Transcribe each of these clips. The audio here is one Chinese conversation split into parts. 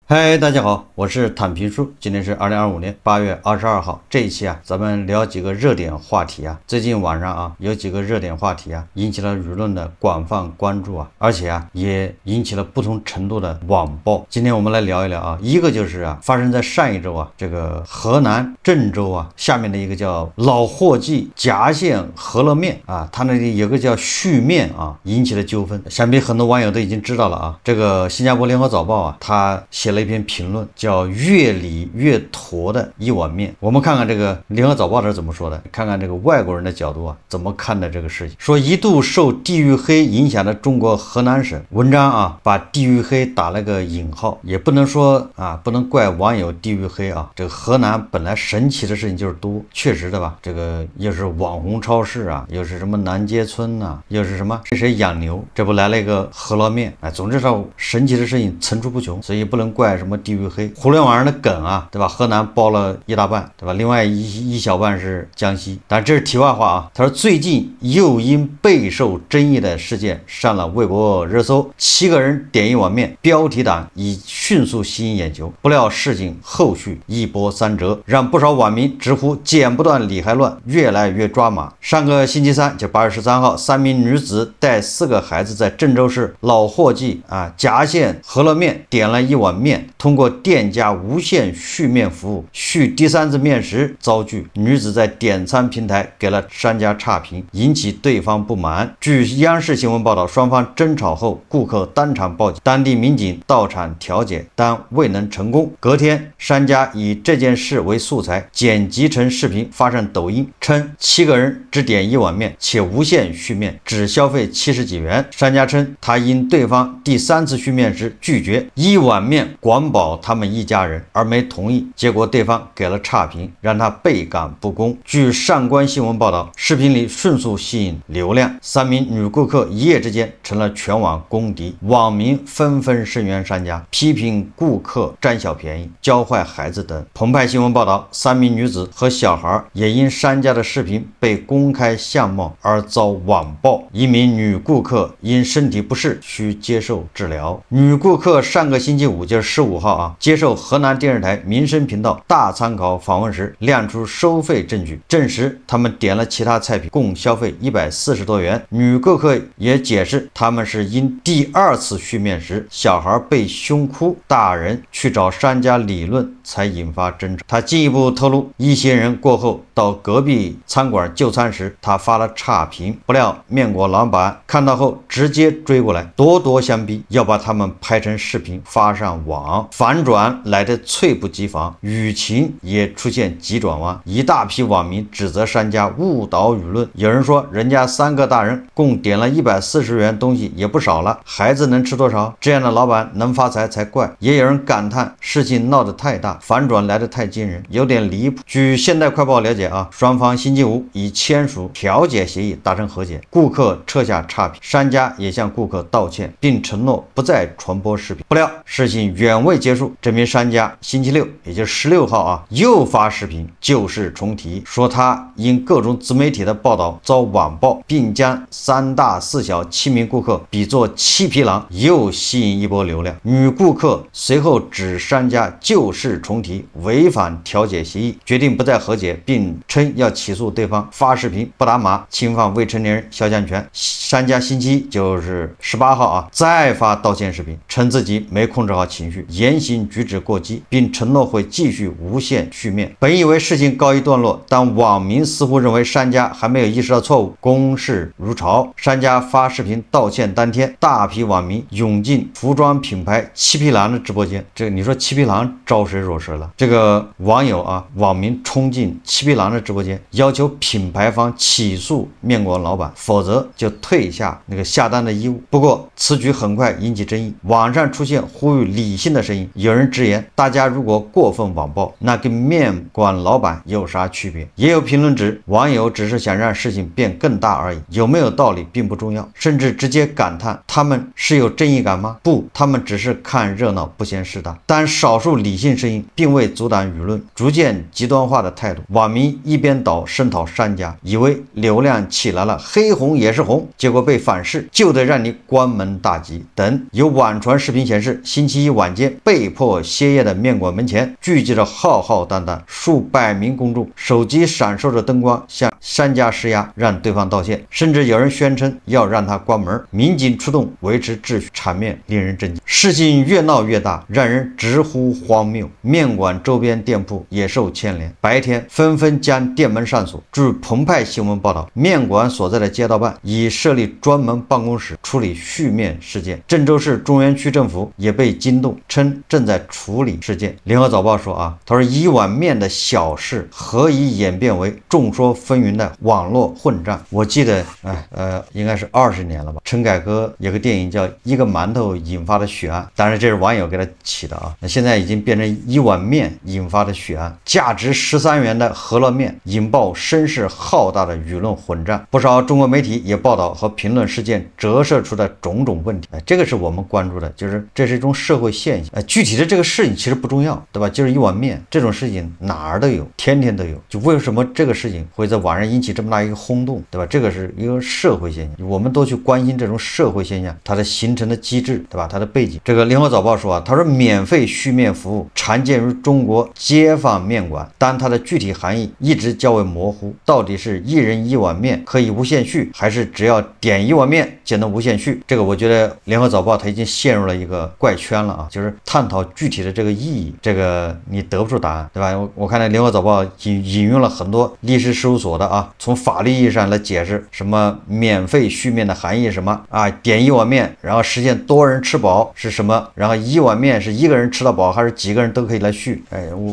嗨，大家好，我是坦皮叔，今天是2025年8月22号。这一期咱们聊几个热点话题最近网上有几个热点话题引起了舆论的广泛关注而且也引起了不同程度的网暴。今天我们来聊一聊一个就是发生在上一周这个河南郑州下面的一个叫老霍记夹县饸饹面它那里有个叫续面引起了纠纷。想必很多网友都已经知道了这个新加坡联合早报他写了一篇评论，叫越理越坨的一碗面。我们看看这个联合早报这怎么说的，看看这个外国人的角度怎么看待这个事情。说一度受地域黑影响的中国河南省，文章把地域黑打了个引号，也不能说不能怪网友地域黑这个河南本来神奇的事情就是多，确实的吧，这个又是网红超市又是什么南街村又是什么谁养牛，这不来了一个饸饹面总之上神奇的事情层出不穷，所以不能怪什么地域黑。互联网上的梗对吧，河南包了一大半，对吧，另外一小半是江西。但这是题外话他说最近又因备受争议的事件上了微博热搜，7个人点一碗面，标题党已迅速吸引眼球，不料事情后续一波三折，让不少网民直呼剪不断理还乱，越来越抓马。上个星期三就8月13号，3名女子带4个孩子在郑州市老霍记夹县饸饹面点了一碗面，通过店家无限续面服务续第3次面时遭拒，女子在点餐平台给了商家差评，引起对方不满。据央视新闻报道，双方争吵后，顾客当场报警，当地民警到场调解，但未能成功。隔天，商家以这件事为素材剪辑成视频发上抖音，称7个人只点一碗面，且无限续面，只消费70几元。商家称他因对方第3次续面时拒绝一碗面管饱他们一家人而没同意，结果对方给了差评，让他倍感不公。据上官新闻报道，视频里迅速吸引流量，3名女顾客一夜之间成了全网公敌，网民纷纷声援商家，批评顾客占小便宜、教坏孩子等。澎湃新闻报道，3名女子和小孩也因商家的视频被公开相貌而遭网暴，一名女顾客因身体不适需接受治疗。女顾客上个星期五就是15号接受河南电视台民生频道大参考访问时亮出收费证据，证实他们点了其他菜品共消费140多元。女顾客也解释，他们是因第2次续面时小孩被凶哭，大人去找商家理论才引发争吵。他进一步透露，一些人过后到隔壁餐馆就餐时，他发了差评，不料面馆老板看到后直接追过来，咄咄相逼，要把他们拍成视频发上网。反转来得猝不及防，舆情也出现急转弯，一大批网民指责商家误导舆论。有人说人家3个大人共点了140元东西也不少了，孩子能吃多少？这样的老板能发财才怪。也有人感叹事情闹得太大，反转来得太惊人，有点离谱。据现代快报了解双方星期五已签署调解协议，达成和解，顾客撤下差评，商家也向顾客道歉，并承诺不再传播视频。不料事情远未结束，这名商家星期六也就是16号又发视频旧事重提，说他因各种自媒体的报道遭网暴，并将3大4小7名顾客比作7匹狼，又吸引一波流量。女顾客随后指商家旧事重提，违反调解协议，决定不再和解，并称要起诉对方发视频不打码，侵犯未成年人肖像权。商家星期就是18号再发道歉视频，称自己没控制好情绪，言行举止过激，并承诺会继续无限续面。本以为事情告一段落，但网民似乎认为商家还没有意识到错误，攻势如潮。商家发视频道歉当天，大批网民涌进服装品牌7匹狼的直播间。这个你说7匹狼招谁惹谁了？这个网友网民冲进7匹狼的直播间，要求品牌方起诉面馆老板，否则就退下那个下单的义务。不过此举很快引起争议，网上出现呼吁理性的声音。有人直言，大家如果过分网暴，那跟面馆老板有啥区别？也有评论指，网友只是想让事情变更大而已，有没有道理并不重要，甚至直接感叹他们是有正义感吗？不，他们只是看热闹不嫌事大。但少数理性声音并未阻挡舆论逐渐极端化的态度，网民民一边倒声讨商家，以为流量起来了，黑红也是红，结果被反噬，就得让你关门大吉。等有网传视频显示，星期一晚间被迫歇业的面馆门前聚集着浩浩荡荡数百名公众，手机闪烁着灯光，向商家施压，让对方道歉，甚至有人宣称要让他关门。民警出动维持秩序，场面令人震惊。事情越闹越大，让人直呼荒谬。面馆周边店铺也受牵连，白天纷纷将店门上锁。据澎湃新闻报道，面馆所在的街道办已设立专门办公室处理续面事件。郑州市中原区政府也被惊动，称正在处理事件。联合早报说他说一碗面的小事何以演变为众说纷纭的网络混战？我记得应该是20年了吧。陈凯歌有个电影叫《一个馒头引发的血案》，当然这是网友给他起的啊。那现在已经变成一碗面引发的血案，价值13元的饸饹面引爆声势浩大的舆论混战。不少中国媒体也报道和评论事件折射出的种种问题，这个是我们关注的，就是这是一种社会现象。具体的这个事情其实不重要，对吧？就是一碗面这种事情哪儿都有，天天都有。就为什么这个事情会在网上引起这么大一个轰动，对吧？这个是一个社会现象，我们都去关心这种社会现象它的形成的机制，对吧？它的背景。这个联合早报说他说免费续面服务常见于中国街坊面馆，但它的具体含义一直较为模糊，到底是一人一碗面可以无限续，还是只要点一碗面就能无限续？这个我觉得联合早报它已经陷入了一个怪圈了啊，就是探讨具体的这个意义，这个你得不出答案，对吧？我看到联合早报引用了很多律师事务所的从法律意义上来解释什么免费续面的含义是什么点一碗面然后实现多人吃饱是什么，然后一碗面是一个人吃到饱还是几个人都可以来续？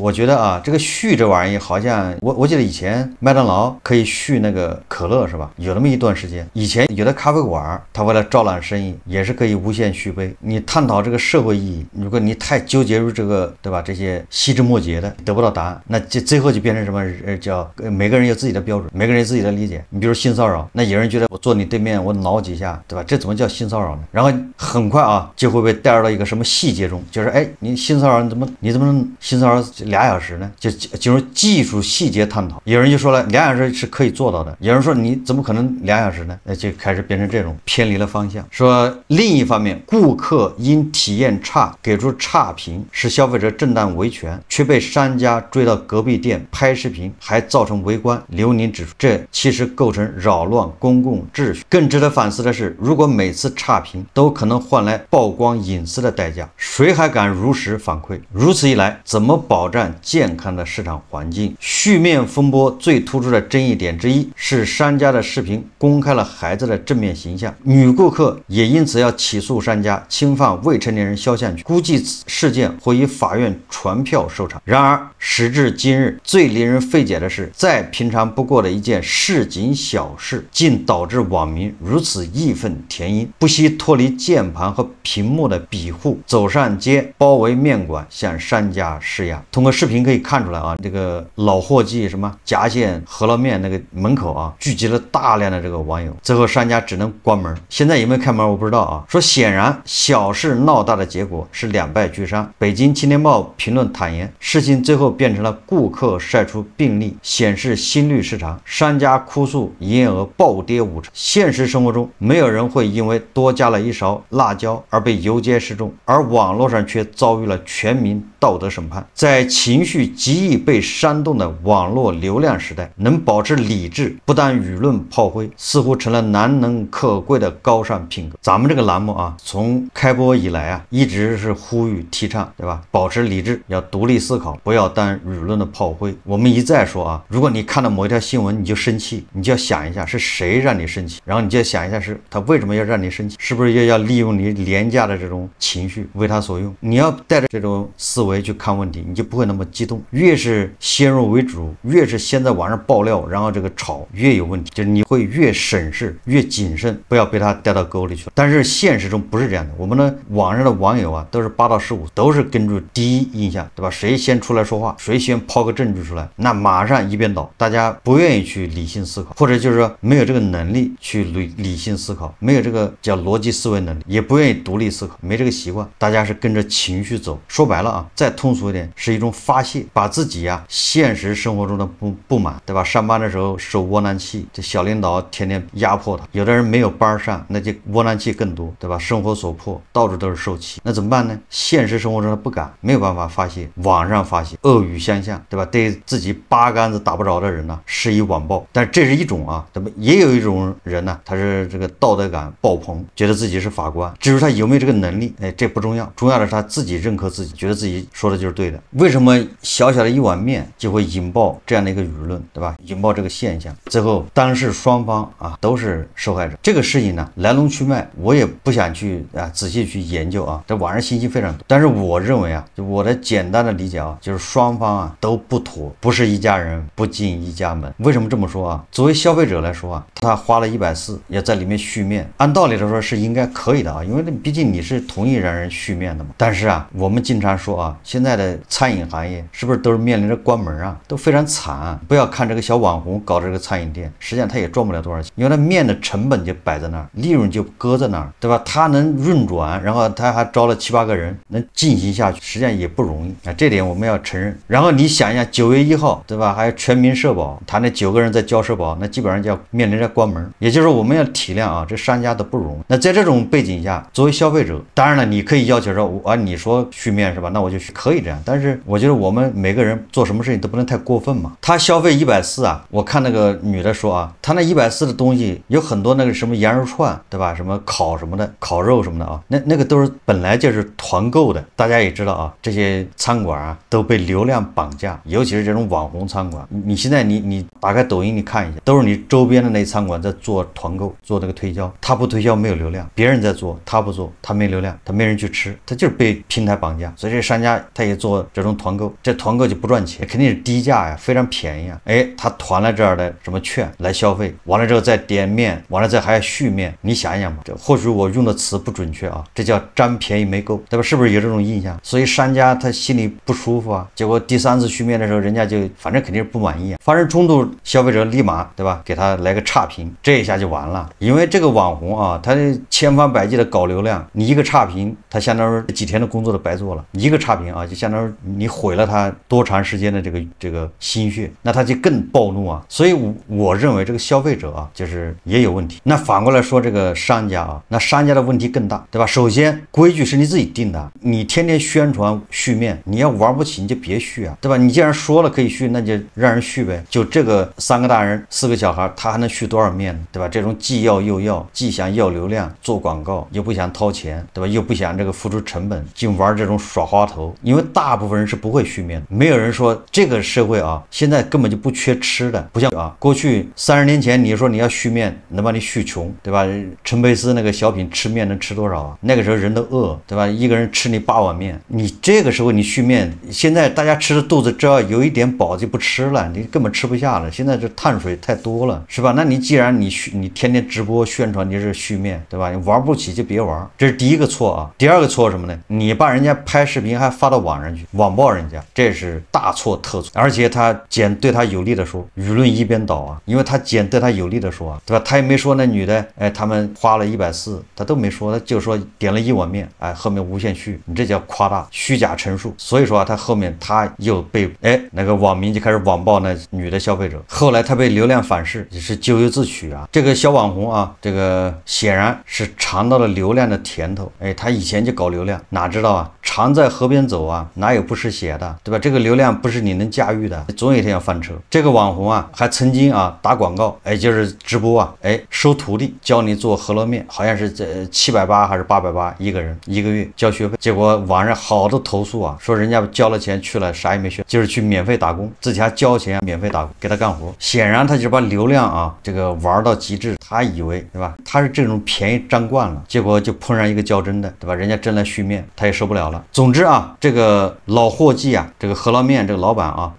我觉得这个续这玩意好像我记得以前麦当劳可以续那个可乐是吧？有那么一段时间，以前有的咖啡馆它为了招揽生意也是可以无限续杯。你探讨这个社会意义，如果你太纠结于这个，对吧？这些细枝末节的得不到答案，那最后就变成什么叫每个人有自己的标准，每个人有自己的理解。你比如性骚扰，那有人觉得我坐你对面我挠几下，对吧？这怎么叫性骚扰呢？然后很快就会被带入到一个什么细节中，就是你性骚扰你怎么能性骚扰2小时呢？就是技术细节探讨。有人就说了2小时是可以做到的，有人说你怎么可能2小时呢？就开始变成这种偏离了方向。说另一方面，顾客因体验差给出差评，使消费者正当维权，却被商家追到隔壁店拍视频，还造成围观。刘宁指出，这其实构成扰乱公共秩序。更值得反思的是，如果每次差评都可能换来曝光隐私的代价，谁还敢如实反馈？如此一来，怎么保障健康的市场环境？续面风波最突出的争议点之一是商家的视频公开了孩子的正面形象，女顾客也因此要起诉商家侵犯未成年人肖像权，估计此事件会以法院传票收场。然而时至今日，最令人费解的是，再平常不过的一件市井小事，竟导致网民如此义愤填膺，不惜脱离键盘和屏幕的庇护，走上街包围面馆，向商家施压。通过视频可以看出来这个老伙计什么夹馅饸饹面那个门口聚集了大量的这个网友，最后商家只能关门。现在有没有开门我不知道说显然小事闹大的结果是两败俱伤。北京青年报评论坦言，事情最后变成了顾客晒出病例显示心律失常，商家哭诉营业额暴跌50%。现实生活中没有人会因为多加了一勺辣椒而被游街示众，而网络上却遭遇了全民道德审判。在情绪极易被煽动的网络流量时代，能保持理智不当舆论炮灰，似乎成了难能可贵的高尚品格。咱们这个栏目从开播以来一直是呼吁提倡，对吧？保持理智，要独立思考，不要当舆论的炮灰。我们一再说如果你看到某一条新闻你就生气，你就要想一下是谁让你生气，然后你就要想一下是他为什么要让你生气，是不是要利用你廉价的这种情绪为他所用。你要带着这种思维去看问题，你就不会那么激动。越是先入为主，越是先在网上爆料，然后这个吵，越有问题，就是你会越审视越谨慎，不要被他带到沟里去。但是现实中不是这样的，我们的网上的网友都是8到15，都是根据第一印象，对吧？谁先出来说话，谁先抛个证据出来，那马上一边倒。大家不愿意去理性思考，或者就是说没有这个能力去理性思考，没有这个叫逻辑思维能力，也不愿意独立思考，没这个习惯，大家是跟着情绪走。说白了再通俗一点，是一种发泄，把自己现实生活活中的不满，对吧？上班的时候受窝囊气，这小领导天天压迫他，有的人没有班上，那就窝囊气更多，对吧？生活所迫，到处都是受气，那怎么办呢？现实生活中他不敢，没有办法发泄，网上发泄，恶语相向，对吧？对自己八竿子打不着的人呢，施以网暴。但这是一种啊，怎么也有一种人呢，他是这个道德感爆棚，觉得自己是法官，至于他有没有这个能力，这不重要，重要的是他自己认可自己，觉得自己说的就是对的。为什么小小的一碗面就会引爆这样的一个舆论，对吧？引爆这个现象，最后当事双方啊都是受害者。这个事情呢，来龙去脉我也不想去仔细去研究啊，这网上信息非常多。但是我认为啊，就我的简单的理解啊，就是双方啊都不妥，不是一家人不进一家门。为什么这么说啊？作为消费者来说啊，他花了140也在里面续面，按道理来说是应该可以的啊，因为毕竟你是同意让人续面的嘛。但是啊，我们经常说啊，现在的餐饮行业是不是都是面临着关门啊，都非常惨啊。不要看这个小网红搞这个餐饮店，实际上他也赚不了多少钱，因为他面的成本就摆在那儿，利润就搁在那儿，对吧？他能运转，然后他还招了7、8个人能进行下去，实际上也不容易啊，这点我们要承认。然后你想一下，9月1号，对吧？还有全民社保，他那9个人在交社保，那基本上就要面临着关门。也就是说，我们要体谅啊，这商家都不容易。那在这种背景下，作为消费者，当然了，你可以要求说，你说续面是吧？那我就可以这样。但是我觉得我们每个人做什么事情都不能太过分嘛。他消费140啊，我看那个女的说啊，他那140的东西有很多那个什么羊肉串，对吧？什么烤什么的，烤肉什么的啊，那个都是本来就是团购的。大家也知道啊，这些餐馆啊都被流量绑架，尤其是这种网红餐馆。你现在你打开抖音你看一下，都是你周边的那餐馆在做团购，做这个推销。他不推销没有流量，别人在做他不做，他没流量，他没人去吃，他就是被平台绑架。所以这商家他也做这种团购，这团购就不赚钱，肯定是低价呀，非常便宜啊。他团了这儿的什么券来消费，完了之后再点面，完了再还要续面，你想一想吧，这或许我用的词不准确啊，这叫占便宜没够，对吧？是不是有这种印象？所以商家他心里不舒服啊，结果第3次续面的时候，人家就反正肯定是不满意啊，发生冲突，消费者立马对吧给他来个差评，这一下就完了。因为这个网红啊，他千方百计的搞流量，你一个差评，他相当于几天的工作都白做了，一个差评啊，就相当于你毁了他多长时间的这个心血，那他就更暴怒啊。所以我认为这个消费者啊，就是也有问题。那反过来说这个商家啊，那商家的问题更大，对吧？首先规矩是你自己定的，你天天宣传续面，你要玩不起你就别续啊，对吧？你既然说了可以续，那就让人续呗。就这个3个大人4个小孩，他还能续多少面呢？对吧？这种既要又要，既想要流量做广告，又不想掏钱，对吧？又不想这个付出成本，净玩这种耍花头。因为大部分人是不会续面的，没有人说这个社会啊，现在根本就不缺吃的，不像啊，过去30年前你说你要续面，能把你续穷，对吧？陈佩斯那个小品吃面能吃多少啊？那个时候人都饿，对吧？一个人吃你8碗面，你这个时候你续面，现在大家吃的肚子只要有一点饱就不吃了，你根本吃不下了。现在这碳水太多了，是吧？那你既然你天天直播宣传你是续面，对吧？你玩不起就别玩，这是第一个错啊。第二个错什么呢？你把人家拍视频还发到网上去，网暴人家，这是大错特错。而且他捡对他有利的说，舆论一边倒啊，因为他捡对他有利的说啊，对吧？他也没说那女的，他们花了140，他都没说，他就说点了1碗面，后面无限续，你这叫夸大虚假陈述。所以说啊，他后面他又被那个网民就开始网暴那女的消费者，后来他被流量反噬，也是咎由自取啊。这个小网红啊，这个显然是尝到了流量的甜头，他以前就搞流量，哪知道啊，常在河边走啊，哪有不湿鞋的，对吧？这个流量不是你能驾驭的，总有一天要翻车。这个网红啊，还曾经啊打广告，就是直播啊，收徒弟教你做饸饹面，好像是780还是880一个人1个月交学费，结果网上好多投诉啊，说人家交了钱去了啥也没学，就是去免费打工，自己还交钱免费打工给他干活。显然他就把流量啊这个玩到极致，他以为对吧？他是这种便宜占惯了，结果就碰上一个较真的，对吧？人家真来续面，他也受不了了。总之啊，这个老伙计啊，这个饸饹面这个老板啊，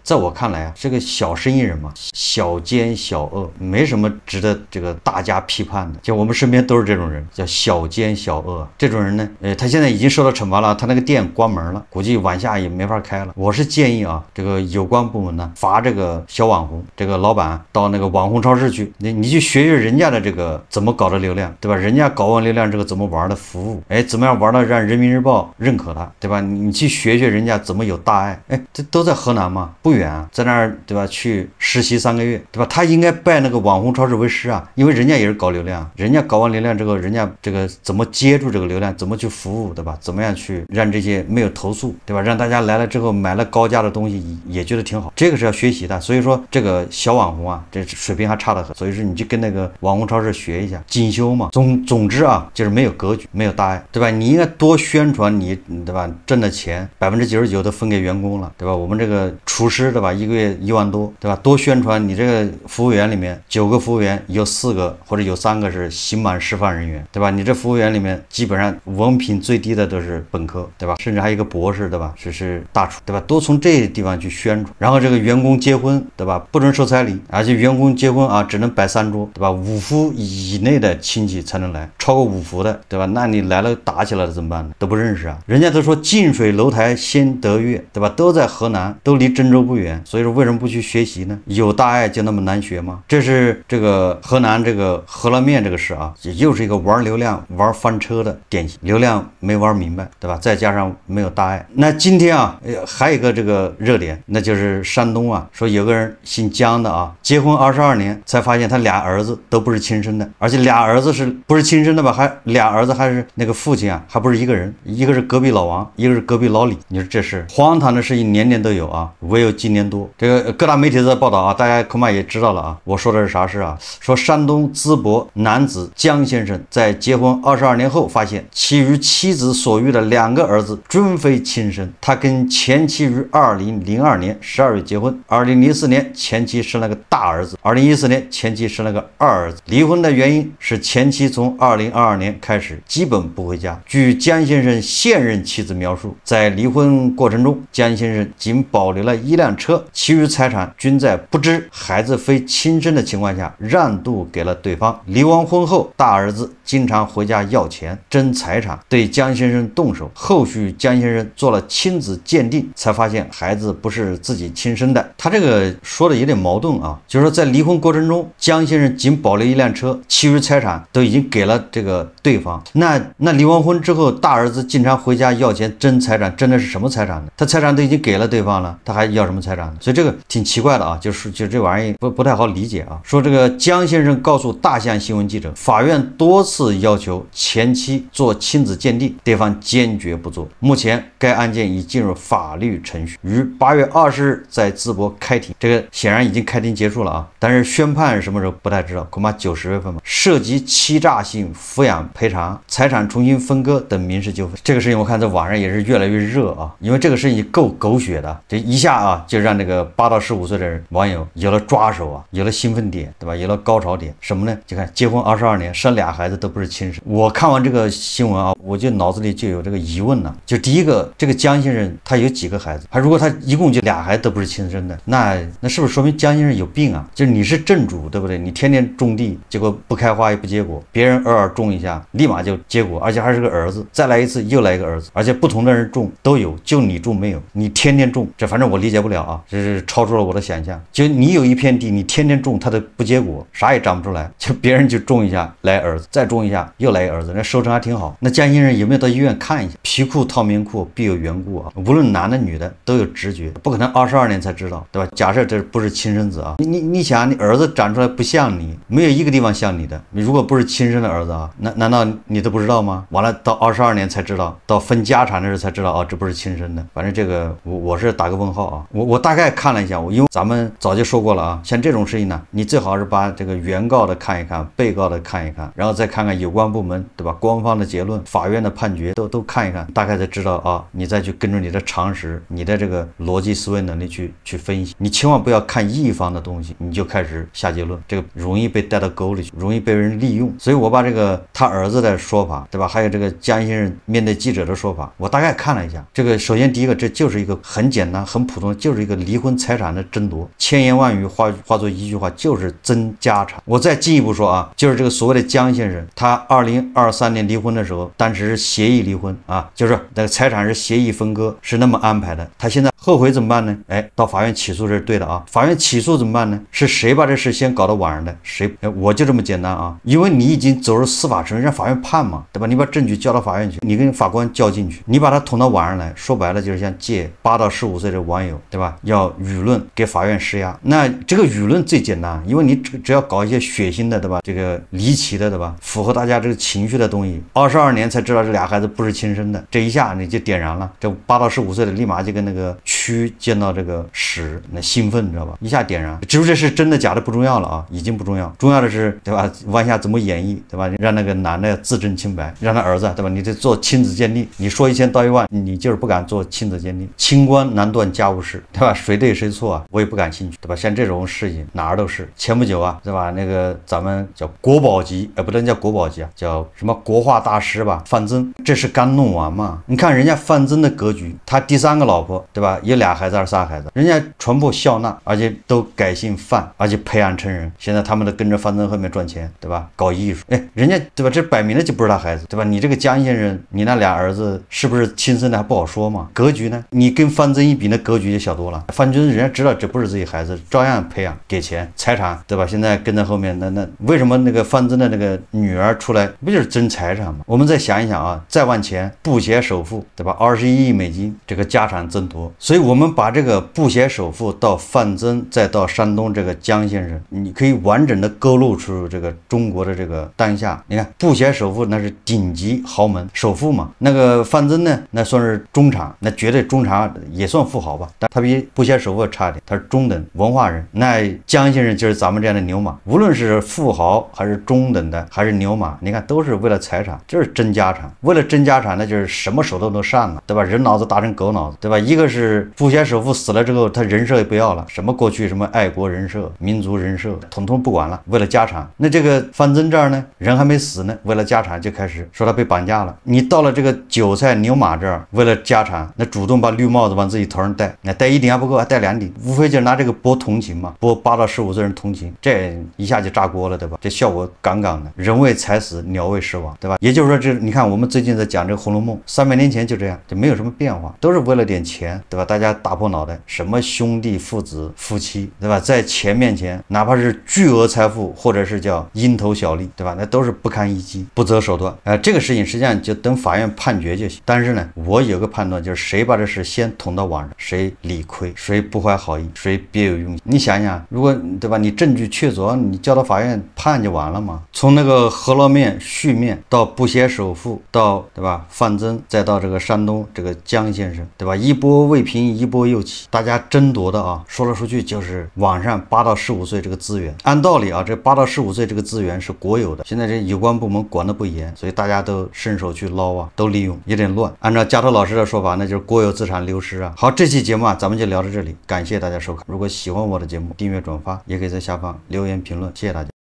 在我看来啊，是个小生意人嘛，小奸小恶，没什么值得这个大家批判的。就我们身边都是这种人，叫小奸小恶。这种人呢，他现在已经受到惩罚了，他那个店关门了，估计往下也没法开了。我是建议啊，这个有关部门呢，罚这个小网红，这个老板到那个网红超市去，你去学学人家的这个怎么搞的流量，对吧？人家搞完流量这个怎么玩的服务，怎么样玩到让人民日报认可他，对吧？你去学学人家怎么有大爱，这都在河南嘛，不远啊，在那儿对吧？去实习3个月，对吧？他应该拜那个网红超市为师啊，因为人家也是搞流量，人家搞完流量之后，人家这个怎么接住这个流量，怎么去服务，对吧？怎么样去让这些没有投诉，对吧？让大家来了之后买了高价的东西也觉得挺好，这个是要学习的。所以说这个小网红啊，这水平还差得很，所以说你就跟那个网红超市学一下，进修嘛。总之啊，就是没有格局，没有大爱，对吧？你应该多宣传你，对吧？挣的钱99%都分给员工了，对吧？我们这个厨师，对吧？一个月1万多，对吧？多宣传你这个服务员里面9个服务员有4个或者有3个是刑满释放人员，对吧？你这服务员里面基本上文凭最低的都是本科，对吧？甚至还有一个博士，对吧？是大厨，对吧？多从这些地方去宣传。然后这个员工结婚，对吧？不准收彩礼，而且员工结婚啊只能摆3桌，对吧？5服以内的亲戚才能来，超过5服的，对吧？那你来了打起来了怎么办呢？都不认识啊！人家都说近水楼台先得月，对吧？都在河南，都离郑州不远，所以说为什么不去学习呢？有大爱就那么难学吗？这是这个河南这个饸饹面这个事啊，也又是一个玩流量玩翻车的典型，流量没玩明白，对吧？再加上没有大爱。那今天啊，还有一个这个热点，那就是山东啊，说有个人姓姜的啊，结婚22年才发现他俩儿子都不是亲生的，而且俩儿子是不是亲生的吧？还俩儿子还是那个父亲啊，还不是一个人，一个是隔壁老王，一个是隔壁老李。你说这是荒唐的事情，年年都有啊，唯有今年多。这个各大媒体都在报道啊，大家恐怕也知道了啊。我说的是啥事啊？说山东淄博男子姜先生在结婚22年后，发现其与妻子所育的2个儿子均非亲生。他跟前妻于2002年12月结婚，2004年前妻生了个大儿子，2014年前妻生了个二儿子。离婚的原因是前妻从2022年开始基本不回家。据姜先生现任妻子描述，在离婚过程中，姜先生仅保留了1辆车，其余财产均在不知孩子非亲生的情况下让渡给了对方。离完婚后，大儿子经常回家要钱争财产，对姜先生动手。后续姜先生做了亲子鉴定，才发现孩子不是自己亲生的。他这个说的有点矛盾啊，就是说在离婚过程中，姜先生仅保留1辆车，其余财产都已经给了这个对方。那离完婚之后，大儿子经常回家要钱争财产，争的是什么财产呢？他财产都已经给了对方了，他还要什么财产呢？所以这个挺奇怪的啊，就这玩意不太好理解啊。说这个姜先生告诉大象新闻记者，法院多次要求前妻做亲子鉴定，对方坚决不做。目前该案件已进入法律程序，于8月20日在淄博开庭。这个显然已经开庭结束了啊，但是宣判什么时候不太知道，恐怕9、10月份吧。涉及欺诈性抚养赔偿、财产重新分割等民事纠纷。这个事情我看在网上也是越来越热啊，因为这个事情够狗血的，这一下啊就让这个8到15岁的网友有了抓手啊，有了兴奋点，对吧？有了高潮点，什么呢？就看结婚22年，生2孩子都不是亲生。我看完这个新闻啊，我就脑子里就有这个疑问了，就第一个，这个姜先生他有几个孩子？如果他一共就2孩子都不是亲生的，那是不是说明姜先生有病啊？就是你是正主，对不对？你天天种地，结果不开花也不结果，别人偶尔种一下，立马就结果，而且还是个儿子，再来一次又来一个儿子，而且不同的人种都有，就你种没有，你天天种，这反正我理解不了啊，这是超出了我的想象。就你有一片地，你天天种，它都不结果，啥也长不出来，就别人就种一下来儿子，再种一下又来一儿子，那收成还挺好。那姜先生有没有到医院看一下？皮裤套棉裤必有缘故啊，无论男的女的都有直觉，不可能22年才知道，对吧？假设这不是亲生子啊，你想，你儿子长出来不像你，没有一个地方像你的，你如果不是亲生的儿子啊，难道你都不知道吗？完了到22年才知道，到分家产的时候才知道啊，这不是亲生的。反正这个我是打个问号啊。我大概看了一下，因为咱们早就说过了啊，像这种事情呢，你最好是把这个原告的看一看，被告的看一看，然后再看看有关部门，对吧？官方的结论、法院的判决都看一看，大概才知道啊，你再去跟着你的常识、你的这个逻辑思维能力去分析。你千万不要看一方的东西你就开始下结论，这个容易被带到沟里去，容易被人利用。所以我把这个他儿子的说法，对吧？还有这个姜先生面对记者的说法，我大概看了一下。这个首先第一个，这就是一个很简单、很普通，就是一个离婚财产的争夺，千言万语化作一句话，就是争家产。我再进一步说啊，就是这个所谓的姜先生，他2023年离婚的时候，当时是协议离婚啊，就是那个财产是协议分割，是那么安排的。他现在后悔怎么办呢？到法院起诉这是对的啊。法院起诉怎么办呢？是谁把这事先搞到网上的？谁？我就这么简单啊，因为你已经走入司法程序，让法院判嘛，对吧？你把证据交到法院去，你跟法官较劲去，你把它捅到网上来，说白了就是像借8到15岁的网友对吧？要舆论给法院施压。那这个舆论最简单，因为你只要搞一些血腥的，对吧？这个离奇的，对吧？符合大家这个情绪的东西。22年才知道这俩孩子不是亲生的，这一下你就点燃了。这8到15岁的立马就跟那个蛆见到这个屎，那兴奋，你知道吧？一下点燃。至于这是真的假的不重要了啊，已经不重要，重要的是，对吧？往下怎么演绎，对吧？让那个男的自证清白，让他儿子，对吧？你得做亲子鉴定，你说1000道1万，你就是不敢做亲子鉴定。清官难断家务事，对吧？谁对谁错啊，我也不感兴趣，对吧？像这种事情哪儿都是。前不久啊，对吧？那个咱们叫国宝级，不能叫国宝级啊，叫什么国画大师吧，范增，这是刚弄完嘛？你看人家范增的格局，他第3个老婆，对吧？有2孩子还是3孩子，人家全部笑纳，而且都改姓范，而且培养成人，现在他们都跟着范增后面赚钱，对吧？搞艺术，人家对吧？这摆明了就不是他孩子，对吧？你这个江先生，你那俩儿子是不是亲生的还不好说嘛？格局呢？你跟范增一比，那格局就小多了。范增人家知道这不是自己孩子，照样培养，给钱财产，对吧？现在跟在后面，那为什么那个范增的那个女儿出来不就是争财产吗？我们再想一想啊，再往前，布鞋首富，对吧？21亿美金这个家产争夺，所以我们把这个布鞋首富到范增，再到山东这个江先生，你可以完整的勾勒出这个中国的这个当下。你看布鞋首富那是顶级豪门首富嘛，那个范增呢，那算是中产，那绝对中产也算富豪吧，但他比布鞋首富差一点，他是中等文化人。那江先生就是咱们这样的牛马，无论是富豪还是中等的还是牛马，你看都是为了财产，就是争家产。为了争家产，那就是什么手段都上了，对吧？人脑子打成狗脑子，对吧？一个是布鞋首富死了之后，他人设也不要了，什么过去什么爱国人设、民族人设，统统不管了，为了家产。那这个范增这儿呢，人还没死呢，为了家产就开始说他被绑架了。你到了这个韭菜牛马这儿，为了家产，那主动把绿帽子往自己头上戴，那戴1顶还不够，还戴2顶，无非就是拿这个博同情嘛，博8到15岁人同情，这一下就炸锅了，对吧？这效果杠杠的，人为财死，鸟为食亡，对吧？也就是说，这你看我们最近在讲这个《红楼梦》，300年前就这样，就没有什么变化，都是为了点钱，对吧？大家打破脑袋，什么兄弟父子夫妻，对吧？在钱面前，哪怕是巨额财富，或者是叫蝇头小利，对吧？那都是不堪一击，不择手段。这个事情实际上就等法院判决就行。但是呢，我有个判断，就是谁把这事先捅到网上，谁理亏，谁不怀好意，谁别有用心。你想想，如果对吧，你证据确凿，你交到法院判就完了嘛。从那个饸饹面、续面到布鞋首富，到对吧范增，再到这个山东这个江先生，对吧？一波未平一波又起，大家争夺的啊，说来说去就是网上8到15岁这个资源。按道理啊，这8到15岁这个资源是国有的，现在这有关部门管得不严，所以大家都伸手去捞啊，都利用，有点乱。按照加头老师的说法，那就是国有资产流失啊。好，这期节目啊，咱们就聊到这里，感谢大家收看。如果喜欢我的节目，订阅转发，也可以在下方留言评论，谢谢大家。